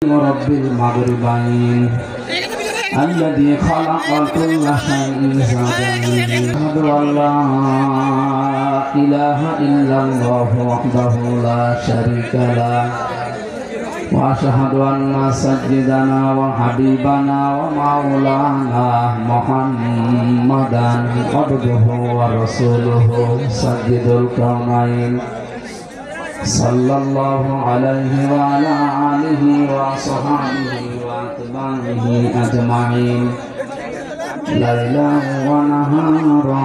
رب المغربين الذي خلق كل شيء أشهد أن لا إله إلا الله وحده لا شريك له وأشهد أن سيدنا وحبيبنا ومولانا محمدا عبده ورسوله سيد الكونين صلى الله عليه وعلى آله وصحبه وأتباعه أجمعين ليلا ونهارا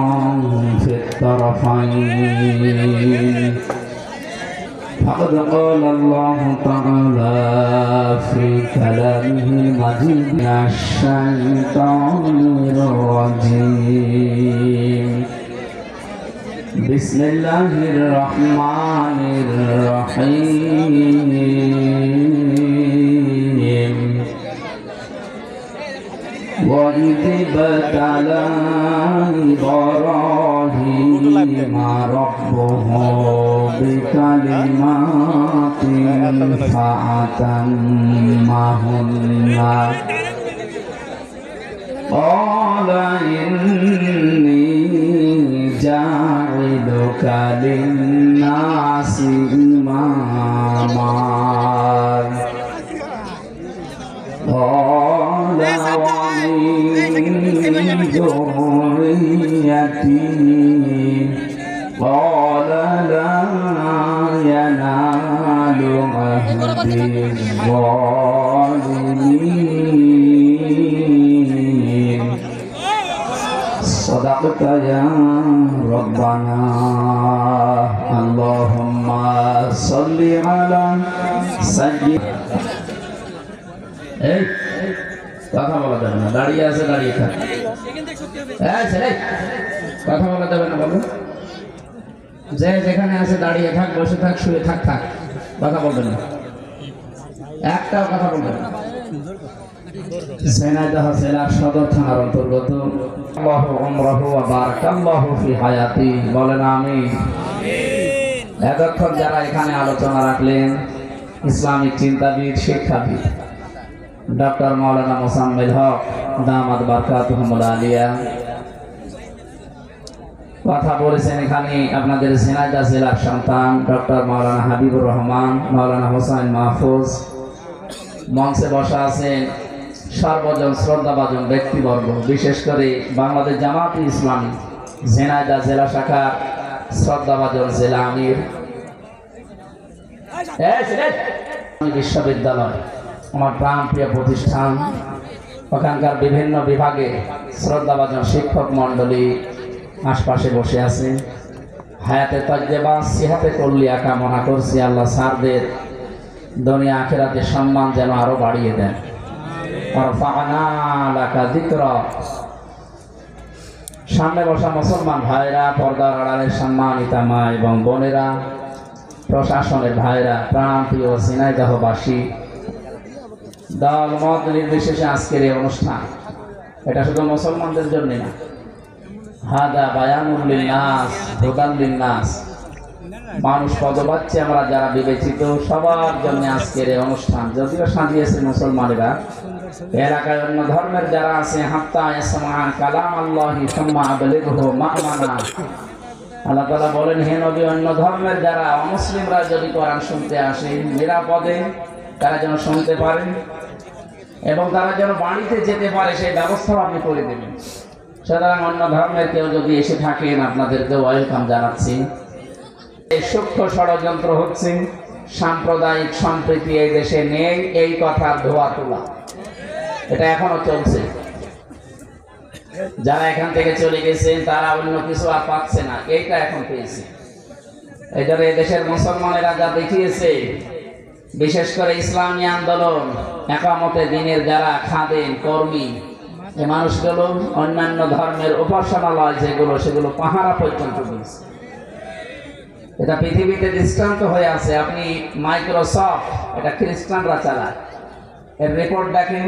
في الطرفين فقد قال الله تعالى في كلامه المجيد الشيطان الرجيم بسم الله الرحمن الرحيم وإذ ابتلى إبراهيم ربه بكلمات فأتمهن قال إني جاعلك للناس إماما قال ومن ذريتي قال لا ينال عهد الظالمين صدقت يا ربنا اللهم صل على سيدنا কথা বলা যাবে না, দাঁড়িয়ে আছে দাঁড়িয়ে থাক। কথা বলা যাবে না, বলো যে যেখানে আছে দাঁড়িয়ে থাক, বসে থাক, শুয়ে থাক, থাক, কথা বলবেন না, একটাও কথা বলবেন না। ঝিনাইদহ জেলার সদর থানার অন্তর্গত আল্লাহু উমরাহু ওয়া বারাকাল্লাহু ফি হায়াতি, বলেন আমিন। এতক্ষণ যারা এখানে আলোচনা রাখলেন ইসলামিক চিন্তাবিদ, শিক্ষাবিদ ডক্টর মাওলানা মোসাম্মেল হক দামাত বারকাতুহুল আলিয়া কথা বলেছেন। এখানে আপনাদের ঝিনাইদহ জেলার সন্তান ডক্টর মাওলানা হাবিবুর রহমান, মাওলানা হোসেন মাহফুজ, মঞ্চে বসা আছেন সর্বজন শ্রদ্ধাভাজন ব্যক্তিবর্গ, বিশেষ করে বাংলাদেশ জামাত ইসলামী ঝিনাইদহ জেলা শাখার শ্রদ্ধাভাজন জেলা আমির বিশ্ববিদ্যালয়, আমার প্রাণপ্রিয় প্রতিষ্ঠান, ওখানকার বিভিন্ন বিভাগে শ্রদ্ধাভাজন শিক্ষক মণ্ডলী আশপাশে বসে আছে। হায়াতে তাজ্জেবা সিহাতে কল্লিয়া কামনা করছি, আল্লাহ স্যারদের দুনিয়া আখিরাতে সম্মান যেন আরো বাড়িয়ে দেন। সামনে বসা মুসলমান ভাইরা, পর্দার আড়ালের সম্মানিতা মা এবং বোনেরা, প্রশাসনের ভাইরা, প্রাণপ্রিয় ঝিনাইদহবাসী, দল মত নির্বিশেষে আজকের এই অনুষ্ঠান এটা শুধু মুসলমানদের জন্য না, হাদা বায়ানুল লিন্নাস হুদান লিন্নাস, মানুষ পদবাচ্চে আমরা যারা বিবেচিত সবার জন্য আজকের এই অনুষ্ঠান। যদিও সাজিয়েছে মুসলমানেরা, এলাকায় অন্য ধর্মের যারা আছে হাত্তা ইয়াসমাআ কালাম আল্লাহি সুম্মা আবলিগহু মা'মানা, আল্লাহ তাআলা বলেন হে নবী, অন্য ধর্মের যারা অমুসলিমরা যদি কোরআন শুনতে আসে নিরাপদে তারা যেন শুনতে পারে এবং তারা যেন বাড়িতে যেতে পারে সেই ব্যবস্থাও আপনি করে দেবেন। সুতরাং অন্য ধর্মের কেউ যদি এসে থাকেন আপনাদেরকে ওয়েলকাম জানাচ্ছি। এই সূক্ষ্ম ষড়যন্ত্র হচ্ছে সাম্প্রদায়িক সম্প্রীতি এই দেশে নেই, এই কথার ধোয়া তোলা, এটা এখনো চলছে। যারা এখান থেকে চলে গেছেন তারা অন্য কিছু আর পাচ্ছে না, এইটা এখন পেয়েছে। এই জন্য এই দেশের মুসলমানেরা যা দেখিয়েছে, বিশেষ করে ইসলামী আন্দোলন, একামতে দ্বীনের যারা খাদেম কর্মী, এই মানুষগুলো অন্যান্য ধর্মের উপাসনালয় যেগুলো সেগুলো পাহারা পর্যন্ত দিয়েছে। এটা পৃথিবীতে দৃষ্টান্ত হয়ে আছে। আপনি মাইক্রোসফট, এটা খ্রিস্টানরা চালায়, এর রিপোর্ট দেখেন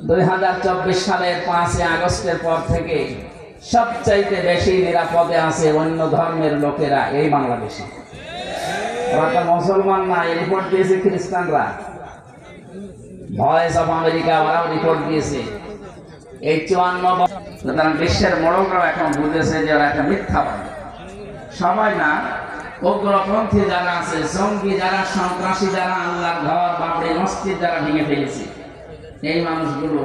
2024 সালের 5 আগস্টের পর থেকে সবচাইতে বেশি নিরাপদে আছে অন্য ধর্মের লোকেরা এই বাংলাদেশে। ওরা তো মুসলমান না, এই রিপোর্ট দিয়েছে খ্রিস্টানরা। ভয়েস অফ আমেরিকা ওরাও রিপোর্ট দিয়েছে এই 54 সুতরাং বিশ্বের মোড়করাও এখন বুঝেছে যে ওরা একটা মিথ্যাবাদী। সবাই না, উগ্রপন্থী যারা আছে, জঙ্গি যারা, সন্ত্রাসী যারা, আল্লাহর ঘর বাবরি মসজিদ যারা ভেঙে ফেলেছে, এই মানুষগুলো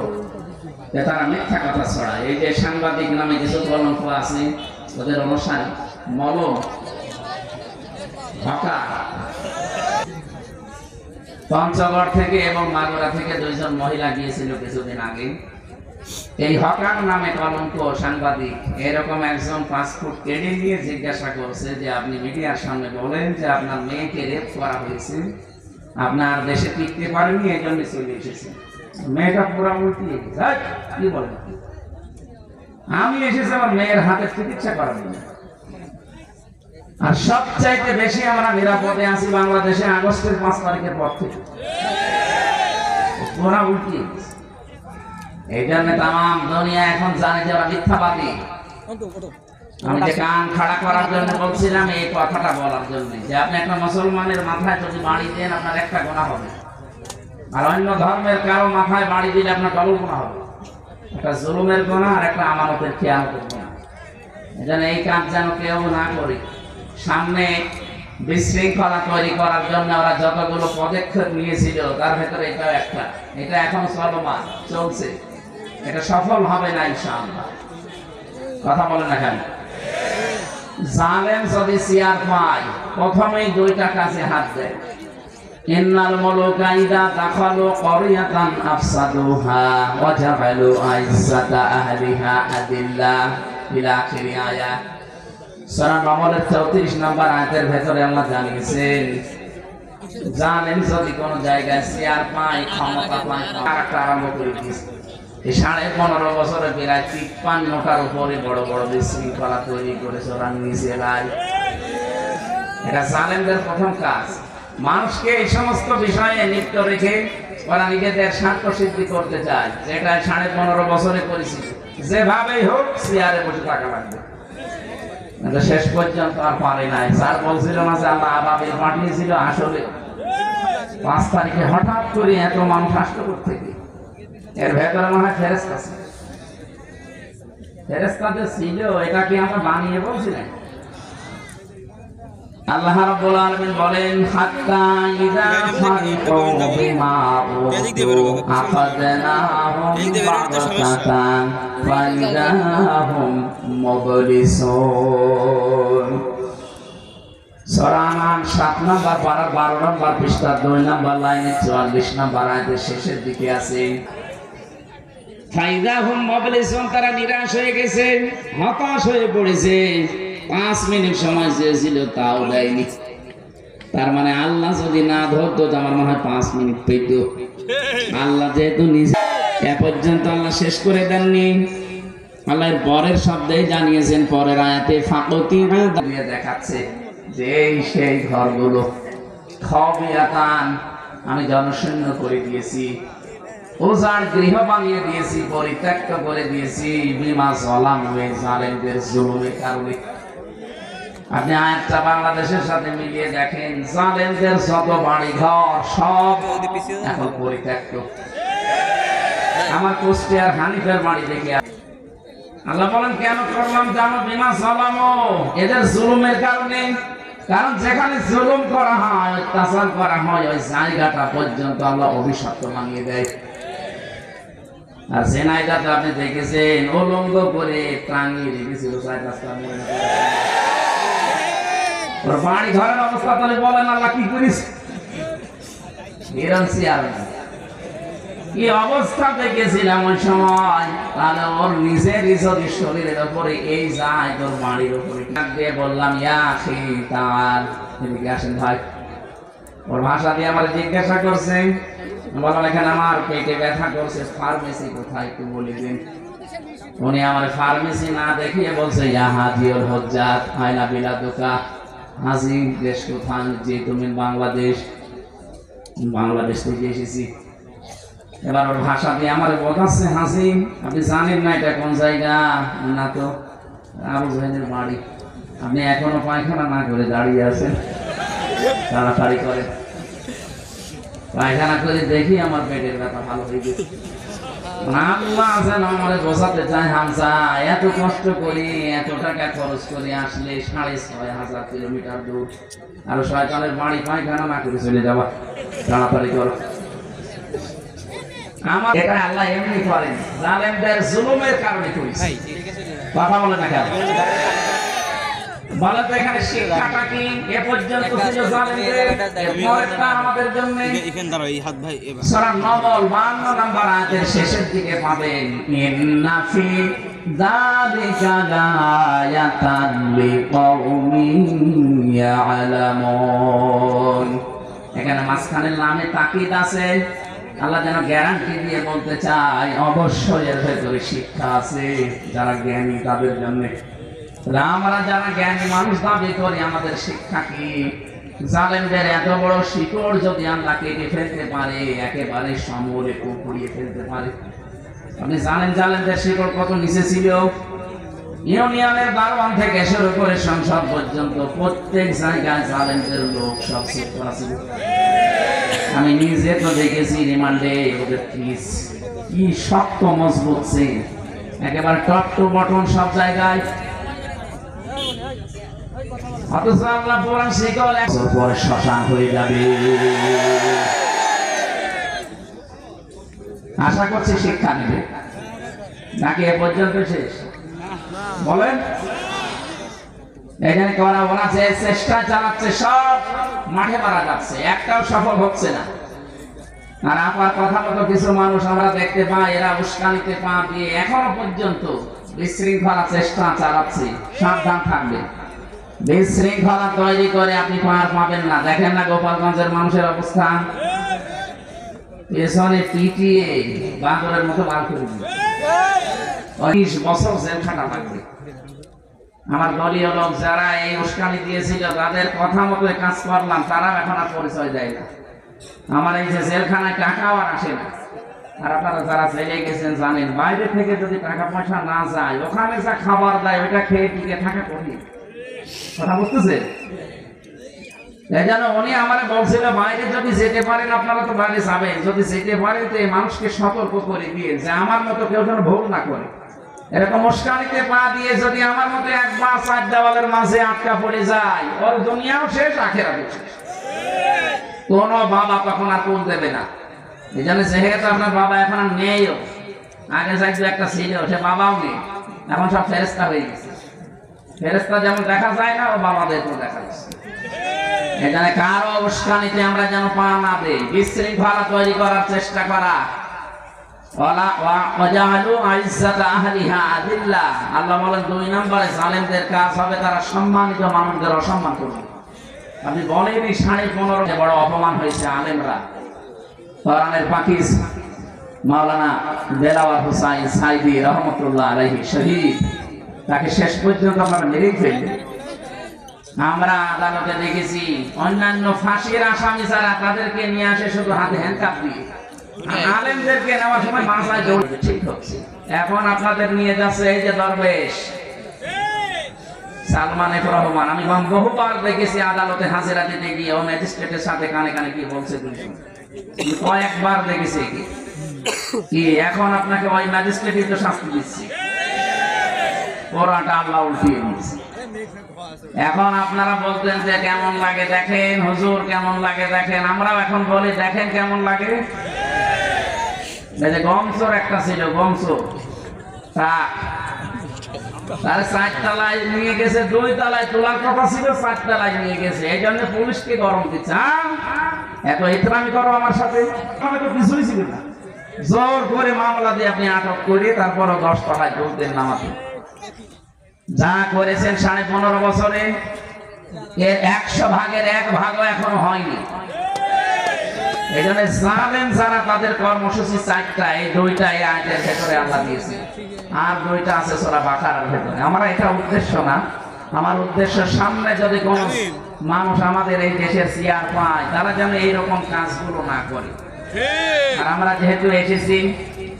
তারা মিথ্যা কথা ছড়ায়। এই যে সাংবাদিক নামে কিছু কলঙ্ক আছে, ওদের অনুসারী মলম হকা পঞ্চগড় থেকে এবং মাগুরা থেকে 2 জন মহিলা গিয়েছিল কিছুদিন আগে। এই হকার নামে কলঙ্ক সাংবাদিক এরকম একজন পাসপোর্ট কেড়ে নিয়ে জিজ্ঞাসা করছে যে আপনি মিডিয়ার সামনে বলেন যে আপনার মেয়েকে রেপ করা হয়েছে, আপনার দেশে টিকতে পারেনি, এই জন্য চলে এসেছে। মেয়েটা পুরা উল্টিয়ে কি বলেন, আমি এসেছি আমার মেয়ের হাতে চিকিৎসা করার জন্য। আর সবচাইতে বেশি আমরা নিরাপদে আছি বাংলাদেশে আগস্টের 5 তারিখের পর থেকে। পুরা উল্টিয়ে গেছে। এই জন্য তাম দুনিয়া এখন জানে যে মিথ্যাবাদী। আমি যে কান খাড়া করার জন্য বলছিলাম এই কথাটা বলার জন্য যে আপনি একটা মুসলমানের মাথায় যদি বাড়ি দেন আপনার একটা গুনাহ হবে, আর অন্য ধর্মের কারো মাথায় বাড়ি দিলে আপনার ডবল গুনাহ হবে। একটা জুলুমের গুনাহ আর একটা আমানতের খেয়ানতের গুনাহ। এজন্য এই কাজ যেন কেউ না করে। সামনে বিশৃঙ্খলা তৈরি করার জন্য ওরা যতগুলো পদক্ষেপ নিয়েছিল তার ভেতরে এটাও একটা। এটা এখন চলমান চলছে, এটা সফল হবে না ইনশাআল্লাহ। কথা বলেন না কেন? জালেম যদি সিয়ার পায় প্রথমেই 2টা কাজে হাত দেয়। ইন্নাল মুলুকা ইযা দাখালু ক্বরিয়াতান আফসাদুহা ওয়া জাআলু আইজ্জাতা আহলিহা আদিল্লা ইলা আখিরি আয়াত। সূরা নামলের 34 নম্বর আয়াতের ভেতরে আল্লাহ জানিয়েছেন জালেম যদি কোন জায়গায় সিয়ার পায়, ক্ষমতা পায়, কারাটা আরম্ভ করে দিয়েছে। এই 15.5 বছরে প্রায় 53টার উপরে বড় বড় বিশৃঙ্খলা তৈরি করেছে ওরা নিজেরাই। এটা জালেমদের প্রথম কাজ। মানুষকে এই সমস্ত বিষয়ে লিপ্ত রেখে ওরা নিজেদের স্বার্থ সিদ্ধি করতে চায়, যেটা 15.5 বছরে করেছি। যেভাবেই হোক সিয়ারে বসে থাকা লাগবে। শেষ পর্যন্ত আর পারে নাই। স্যার বলছিল না যে আল্লাহ আবাবিল পাঠিয়েছিল, আসলে 5 তারিখে হঠাৎ করে এত মানুষ আসতে করতে গিয়ে এর ভেতরে মনে হয় ফেরেশতা ছিল। ফেরেশতা যে ছিল এটা কি আমরা বানিয়ে বলছি না? আল্লাহ রাব্বুল আলামিন বলেন হাত্তা ইযা ফারিকু বিমা উতু আখাযনাহুম বাগতাতান ফাইদাহুম মুবলিসুন। সূরা আনআম 7 নম্বর পারা 12 নম্বর পৃষ্ঠা 2 নম্বর লাইনে 44 নম্বর আয়াতের শেষের দিকে আছে ফাইদাহুম মুবলিসুন, তারা নিরাশ হয়ে গেছে, হতাশ হয়ে পড়েছে। 5 মিনিট সময় চেয়েছিল তাও দেয়নি। তার মানে আল্লাহ যদি না ধরতো আমার মনে হয় 5 মিনিট পেত। আল্লাহ যেহেতু নিজে এ পর্যন্ত আল্লাহ শেষ করে দেননি, আল্লাহর পরের শব্দেই জানিয়েছেন পরের আয়াতে ফাকতিহা দিয়ে দেখাচ্ছে যে এই সেই ঘরগুলো খাবিয়াতান আমি জনশূন্য করে দিয়েছি, ওজার গৃহ বানিয়ে দিয়েছি, পরিত্যক্ত করে দিয়েছি বিমা যালাম ওই জালেমদের জুলুমের কারণে। আপনি আয়াতটা বাংলাদেশের সাথে মিলিয়ে দেখেন, জালেমদের যত বাড়ি ঘর সব এখন পরিত্যক্ত। আমার কুষ্টিয়ার হানিফের বাড়ি দেখে আল্লাহ বলেন কেন করলাম জানো? বিমা যালামু, এদের জুলুমের কারণে। কারণ যেখানে জুলুম করা হয়, অত্যাচার করা হয়, ওই জায়গাটা পর্যন্ত আল্লাহ অভিশপ্ত বানিয়ে দেয়। আর জেনাইদাতে আপনি দেখেছেন উলঙ্গ করে টাঙিয়ে রেখেছিল 4-5টা মেয়ে। ওর বাড়ি ঘরের অবস্থা তাহলে বলেন আল্লাহ কি করিস? কি অবস্থা দেখেছিলাম ওই সময়। তাহলে ওর নিজের যদি শরীরের উপরে এই যায়, তোর বাড়ির উপরে দিয়ে বললাম ইয়া তার এদিকে আসেন ভাই। ওর ভাষা দিয়ে আমার জিজ্ঞাসা করছে, বললাম এখানে আমার পেটে ব্যথা করছে, ফার্মেসি কোথায় একটু বলে দিন। উনি আমার ফার্মেসি না দেখিয়ে বলছে ইয়া হাজিউল হুজ্জাত আইনা বিলাদুকা, হাজি দেশ কোথায়? যে তুমি বাংলাদেশ। বাংলাদেশ থেকে এসেছি। এবার ওর ভাষা দিয়ে আমার বোঝাচ্ছে হাসি আপনি জানেন না এটা কোন জায়গা? না তো, আবু জাহেলের বাড়ি। আপনি এখনো পায়খানা না করে দাঁড়িয়ে আছেন, তাড়াতাড়ি করে। পায়খানা করে দেখি আমার পেটের ব্যথা ভালো হয়ে গেছে। আল্লাহ যেন আমার বোঝাতে চায়, হামজা এত কষ্ট করি, এত টাকা খরচ করে আসলে 6,500 কিলোমিটার দূর, আর শয়তানের বাড়ি পায়খানা না করে চলে যাওয়া, তাড়াতাড়ি করো। আমার এটা আল্লাহ এমনি করেন, জালেমদের জুলুমের কারণে করেছে। কথা বলে না কেন? বলে তো এখানে শিক্ষাটা কি? এ পর্যন্ত ছিল জালেমদের, এরপরটা আমাদের জন্য। সূরা নমল 52 নম্বর আয়াতের শেষের দিকে পাবেন, ইন্না ফি যালিকা লায়াতান লিকাউমিন ইয়ালামুন। এখানে মাঝখানের নামে তাকিদ আছে। আল্লাহ যেন গ্যারান্টি দিয়ে বলতে চায়, অবশ্যই এর ভেতরে শিক্ষা আছে যারা জ্ঞানী তাদের জন্য। আমরা যারা জ্ঞানী মানুষ দাবি করি, আমাদের শিক্ষা কি? জালেমদের এত বড় শিকড় যদি আল্লাহ কেটে ফেলতে পারে, একেবারে সমূলে পুড়িয়ে ফেলতে পারে। আপনি জানেন জালেমদের শিকড় কত নিচে ছিল? ইউনিয়নের দারোয়ান থেকে শুরু করে সংসদ পর্যন্ত প্রত্যেক জায়গায় জালেমদের লোক সব শিক্ষা ছিল। আমি নিজে তো দেখেছি রিমান্ডে ওদের কি শক্ত মজবুত ছিল, একেবারে টপ টু বটন সব জায়গায়। অথচ আল্লাহ বলেন শিকল 1 বছর পরে শ্মশান হয়ে যাবে। আশা করছি শিক্ষা নেবে নাকি এ পর্যন্ত শেষ? বলেন। এখানে করা ওরা যে চেষ্টা চালাচ্ছে সব মাঠে মারা যাচ্ছে, একটাও সফল হচ্ছে না। আর আপনার কথা মতো কিছু মানুষ আমরা দেখতে পাই, এরা উস্কানিতে পা দিয়ে এখনো পর্যন্ত বিশৃঙ্খলা চেষ্টা চালাচ্ছে। সাবধান থাকবে, বিশৃঙ্খলা তৈরি করে আপনি পার পাবেন না। দেখেন না গোপালগঞ্জের মানুষের অবস্থা, পেছনে পিটিয়ে বাঁদরের মতো বার করে দিল। 20 বছর জেল খাটা লাগবে। আমার দলীয় লোক যারা এই উস্কানি দিয়েছিল, তাদের কথা মতো কাজ করলাম, তারা এখন আর পরিচয় দেয় না। আমার এই যে জেলখানায় টাকাও আর আসে না। আর আপনারা যারা জেলে গেছেন জানেন, বাইরে থেকে যদি টাকা পয়সা না যায়, ওখানে যা খাবার দেয় ওইটা খেয়ে টিকে থাকা কঠিন। কথা বুঝতেছে? এই জন্য উনি আমার বলছিল, বাইরে যদি যেতে পারেন আপনারা তো বাইরে যাবেন, যদি যেতে পারেন তো এই মানুষকে সতর্ক করে দিয়ে যে আমার মতো কেউ যেন ভুল না করে। এরকম উস্কানিতে পা দিয়ে যদি আমার মতো একবার 4 দেওয়ালের মাঝে আটকা পড়ে যায়, ওর দুনিয়াও শেষ, আখেরাতও শেষ। কোন বাবা তখন আর তুল দেবে না। এই জন্য যেহেতু আপনার বাবা এখন আর নেইও, আগে যাইতো একটা ছিল, সে বাবাও নেই, এখন সব ফেরেশতা হয়ে গেছে। ফেরেশতা যেমন দেখা যায় না, ও বাবাদেরকেও দেখা যাচ্ছে। এখানে কারো উস্কানিতে আমরা যেন পা না দেই, বিশৃঙ্খলা তৈরি করার চেষ্টা করা। আল্লাহ বলেন 2 নম্বরে জালেমদের কাজ হবে তারা সম্মানিত মানুষদের অসম্মান করবে। আপনি বলেনই 15.5 বড় অপমান হয়েছে আলেমরা। কোরআনের পাকিজ মাওলানা দেলাওয়ার হোসাইন সাইদি রহমতুল্লাহ আলাইহি শহীদ, তাকে শেষ পর্যন্ত আমরা মেরে ফেললেন। আমরা আদালতে দেখেছি অন্যান্য ফাঁসির আসামি যারা, তাদেরকে নিয়ে আসে শুধু হাতে হ্যান্ডকাপ দিয়ে, আলেমদেরকে নেওয়ার সময় মাথায় জোর। ঠিক হচ্ছে। এখন আপনাদের নিয়ে যাচ্ছে এই যে দরবেশ সালমান এফ রহমান। আমি বহুবার দেখেছি আদালতে হাজিরা দিতে গিয়ে ও ম্যাজিস্ট্রেটের সাথে কানে কানে কি বলছে, কয়েকবার দেখেছি কি এখন আপনাকে ওই ম্যাজিস্ট্রেটই তো শাস্তি দিচ্ছে, ওরাটা আল্লাহ উল্টিয়ে দিচ্ছে। এখন আপনারা বলতেন যে কেমন লাগে দেখেন, হুজুর কেমন লাগে দেখেন। আমরাও এখন বলি দেখেন কেমন লাগে। গমসোর একটা ছিল, গমসোর তার 4 তলায় নিয়ে গেছে, 2 তলায় তোলার কথা ছিল, 4 তলায় নিয়ে গেছে। এই জন্য পুলিশকে গরম দিচ্ছে, এত ইতরামি করো আমার সাথে। আমি তো কিছুই ছিল না, জোর করে মামলা দিয়ে আপনি আটক করে তারপরও 10 তলায় তুলতেন নামাতে। যা করেছেন 15.5 বছরে, এর 100 ভাগের 1 ভাগও এখনো হয়নি। এই জন্য জালেম যারা, তাদের কর্মসূচি 4টা, এই 2টা এই আয়াতের ভেতরে আল্লাহ দিয়েছে, আর 2টা আছে সূরা বাকারার ভেতরে। আমার এটা উদ্দেশ্য না, আমার উদ্দেশ্য সামনে যদি কোন মানুষ আমাদের এই দেশের চেয়ার পায়, তারা যেন এইরকম কাজগুলো না করে। আর আমরা যেহেতু এসেছি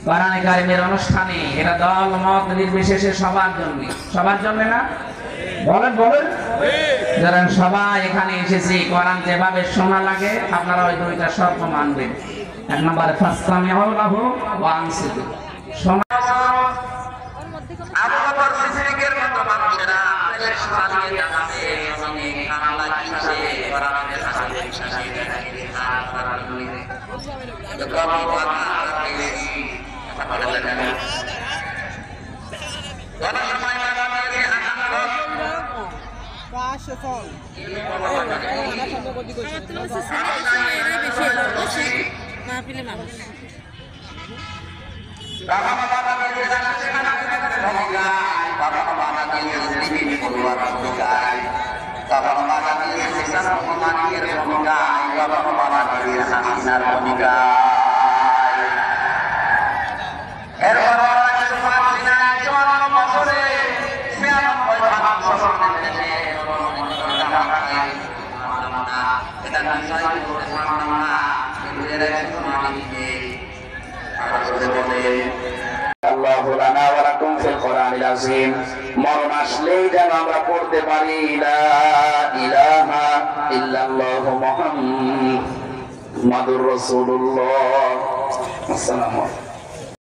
কোরআন কারীমের অনুষ্ঠানে, এটা দল মত নির্বিশেষে সবার জন্য, সবার জন্য না, বলেন বলেন যারা সবাই এখানে এসেছি কোরআন যেভাবে শোনা লাগে আপনারা ওই দুইটা শর্ত মানবেন। এক নম্বরে ফাসতামিউ লাহু ওয়া আনসিতু শোনা। আবু বকর সিদ্দিকের মতো মানুষেরা শেষ বানিয়ে জানাবে আমি আল্লাহ কিসে কোরআনের সাথে বিশ্বাসী দেখি আর কোরআন নিয়ে তো কোরআন পেয়েছি তাহলে জানেন কোরআন সময় লাগাবে কাশফল আমরা সামনে গদি কইছি তুমি সিনেমা এর বেশি মাহফিলে মানুষ বাবা বাবা কে জানাতে না বাবা বাবা কে জিন্দেগি পরিবার গায় বাবা বাবা কে শিক্ষা সম্মানের ভূমিকা বাবা বাবা কে হাসিনার ভূমিকা এরপর মাহফিলে জোয়ান বছরে 96 ভাগ সম্মান দেশে এটা বিষয় করে সম্মাননা এর সম্মানিতে আল্লাহু লানা ওয়া লাকুম ফিল কোরআনিল আযীম। মরণ আসলেই যেন আমরা পড়তে পারি লা ইলাহা ইল্লাল্লাহু মুহাম্মাদুর রাসূলুল্লাহ। আসসালামু আলাইকুম।